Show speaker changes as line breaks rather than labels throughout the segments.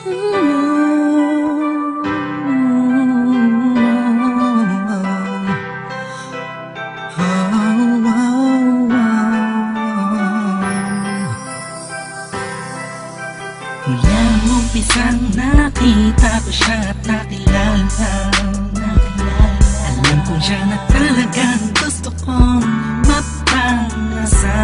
Mula umpisang nakita ko siya at nakilala. Alam ko siya na talagang gusto kong mapangasawa.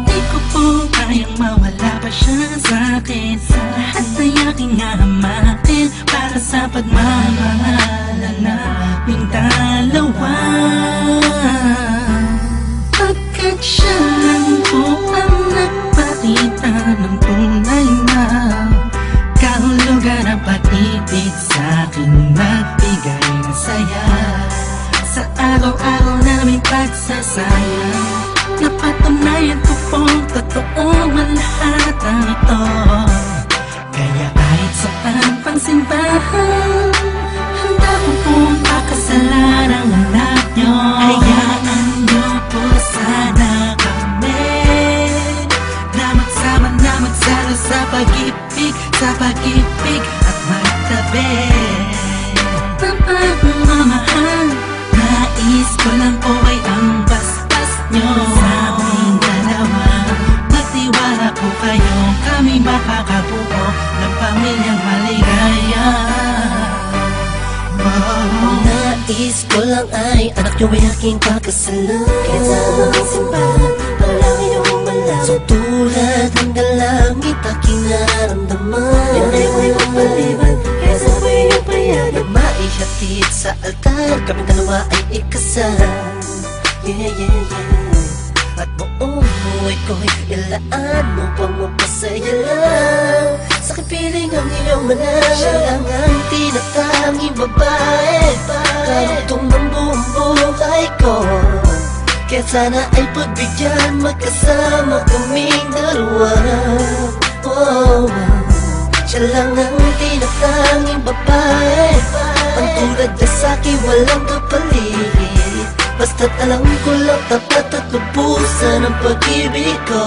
Di ko po kayang mawala pa siya sa'kin. Lahat ay aking hahamakin para sa pagmamahalan naming dalawa. Pagkat siya lang po ang nagpakita ng tunay na kahulugan ng pag-ibig sa'kin, nagbigay ng saya sa araw-araw naming pagsasama. Napatunayan ko pong totoo ang lahat ng ito. Kaya kahit saan pang simbahan, handa ko pong pakasalan ang anak nyo. Hayaan nyo po sana kami na magsama na magsalo sa pag-ibig at magtabi. Pagmamahal, nais ko lang po ay ang basbas nyo sa aming dalawa. Magtiwala po kayo, kami makakabuo ng pamilyang maligaya.
Nais ko lang ay anak nyo ay aking pakasalan. Kahit saan ang simbahan, palangin nyo umalang. So tulad ng dalangit aking nararamdaman. Yan ay may mapaliban, kaya sa ko inyong payagan. Maihatid sa altar, kami dalawa ay ikasal. Yeah, yeah, yeah. At buong buhay ko'y ilaan mo pang mapasaya lang. Sa kapiling ang iyong malang, siya lang ang tinatanging babae. Karugtong ng buong buhay ko, kaya sana ay pagbigyan, magkasama kaming dalawa. Oh, siya lang ang tinatanging babae. Ang tulad na sa'kin walang kapalit. Basta't alam ko lang tapat at lubusan ang pag-ibig ko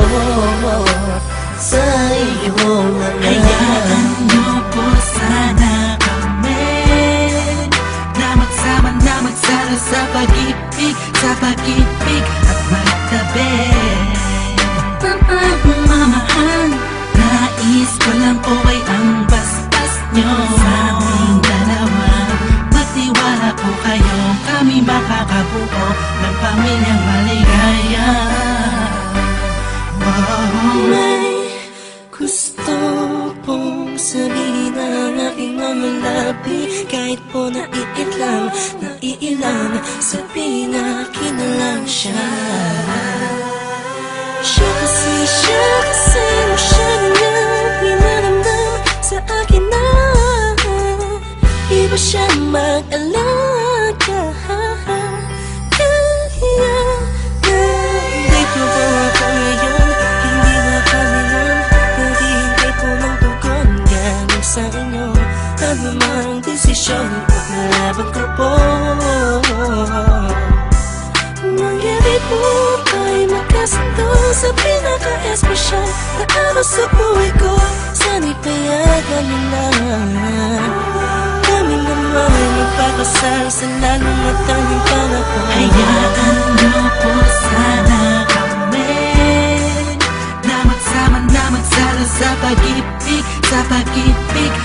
sa iyong mga.
Hayaan nyo po sana kami na magsama na magsalo sa pag-ibig at magtabi. Pagmamahal, nais ko lang po ay ang basbas nyo sa aming dalawa. Magtiwala po kayo, kami makakabuo ng pamilyang maligaya.
May gusto pong sabihin ang aking mga labi. Kahit po naiilang, sabihin akin na lang siya. Siya kasi mo siya nga pinaramdam sa akin na iba siya mag-alaga. Dito po ako ngayon, hindi na kami nun. Naghihintay po ng tugon galing sa inyo. Ano mang desisyon, paglalaban ko po. Mangyari po tayo magkasundo sa pinaka-espesyal na araw sa buhay ko. Sana'y payagan mo na kami naman magpapasal sa lalong at tanging pangako.
Hayaan nyo po sana kami na magsama na magsalo sa pag-ibig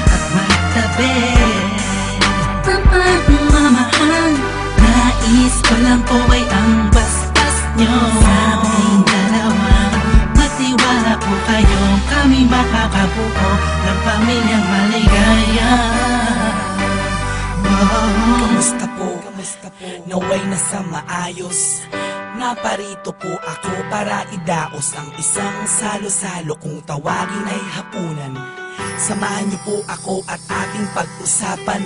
at magtabi. Pagmamahal, nais ko lang po ay ang basbas nyo sa aming dalawa. Magtiwala po kayo, kami makakabuo ng pamilyang maligaya.
Kamusta po? Naway nasa maayos. Naparito po ako para idaos ang isang salo-salo kung tawagin ay hapunan. Samahan niyo po ako at ating pag-usapan.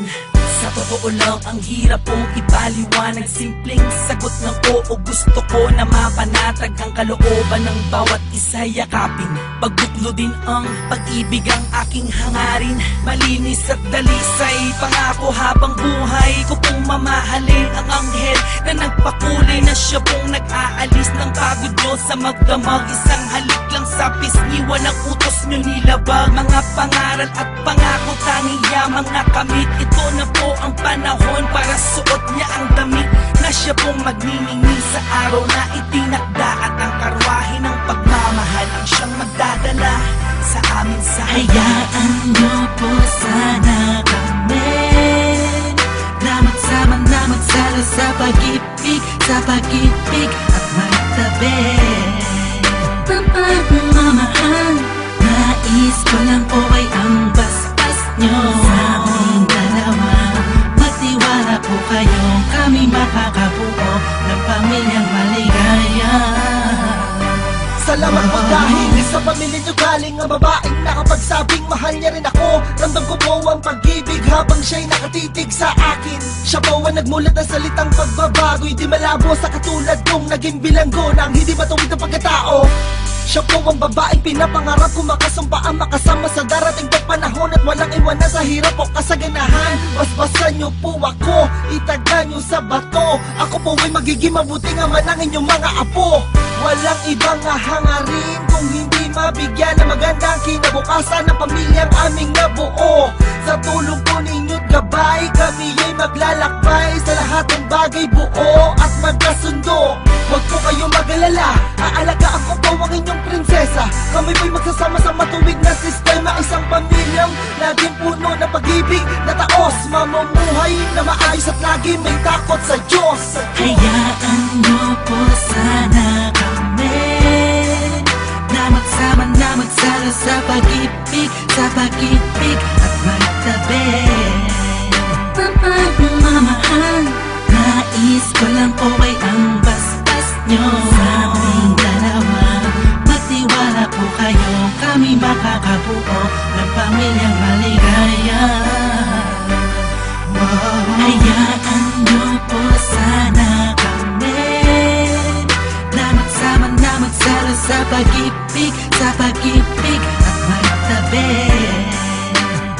Sa totoo lang, ang hirap pong ipaliwanag. Simpleng sagot ng oo, gusto ko na mapanatag ang kalooban ng bawat isa yakapin. Pagbuklo din ang pag-ibig ang aking hangarin. Malinis at dalisay, pangako habang buhay ko pong mamahalin ang anghel na nagpakulay na siya pong nag-aalis ng pagod nyo sa magdamag. Isang halik lang sa sa pisngi, walang utos nyo nilabag. Mga pangaral at pangako, tanging yamang nakamit. Ito na po ang panahon para suot niya ang damit na siya pong magniningil sa araw na itinakda. At ang karwahe ng pagmamahal ang siyang magdadala sa amin sa
Hayaan nyo po sana kami na magsama na magsalo sa pag-ibig, at magtabi. Pagmamahal, nais ko lang po ay ang basbas nyo sa aming dalawa. Magtiwala po kayo, kami makakabuo ng pamilyang maligaya.
Salamat po dahil sa pamilya niyo galing ang babaeng nakapagsabing mahal niya rin ako. Ramdam ko po ang pag-ibig habang siya'y nakatitig sa akin. Siya po ang nagmulat ng salitang pagbabago'y di malabo sa katulad kong naging bilanggo ng hindi matuwid ang pagkatao. Siya po ang babaeng pinapangarap ko, makasumpa ang makasama sa darating pang panahon at walang iwanan sa hirap o kasaganahan. Basbasan niyo po ako, itaga niyo sa bato. Ako po ay magiging mabuting ama ng inyong mga apo. Walang ibang hangarin kung hindi mabigyan ng magandang kinabukasan ng pamilyang aming nabuo. Sa tulong po ninyo't gabay, kami ay maglalakbay sa lahat ng bagay, buo at magkasundo. Huwag po kayong mag-alala, aalagaan ko po ang inyong prinsesa. Kami po'y magsasama sa matuwid na sistema, isang pamilyang laging puno ng pag-ibig na taos, mamumuhay na maayos at lagi may takot sa Diyos.
Hayaan nyo po sana kami na magsama na magsalo sa pag-ibig, at magtabi. Pagmamahal, nais ko lang po ay ang basbas nyo sa aming dalawa. Magtiwala po kayo, kami makakabuo ng pamilyang maligaya. Hayaan nyo po sana kami na magsama na magsalo sa pag-ibig, at magtabi.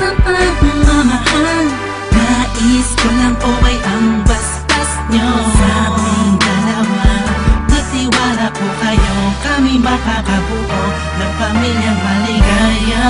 Pagmamahal, nais ko lang po ay ang basbas nyo sa aming dalawa. Magtiwala po kayo, kami makakabuo ng pamilyang maligaya.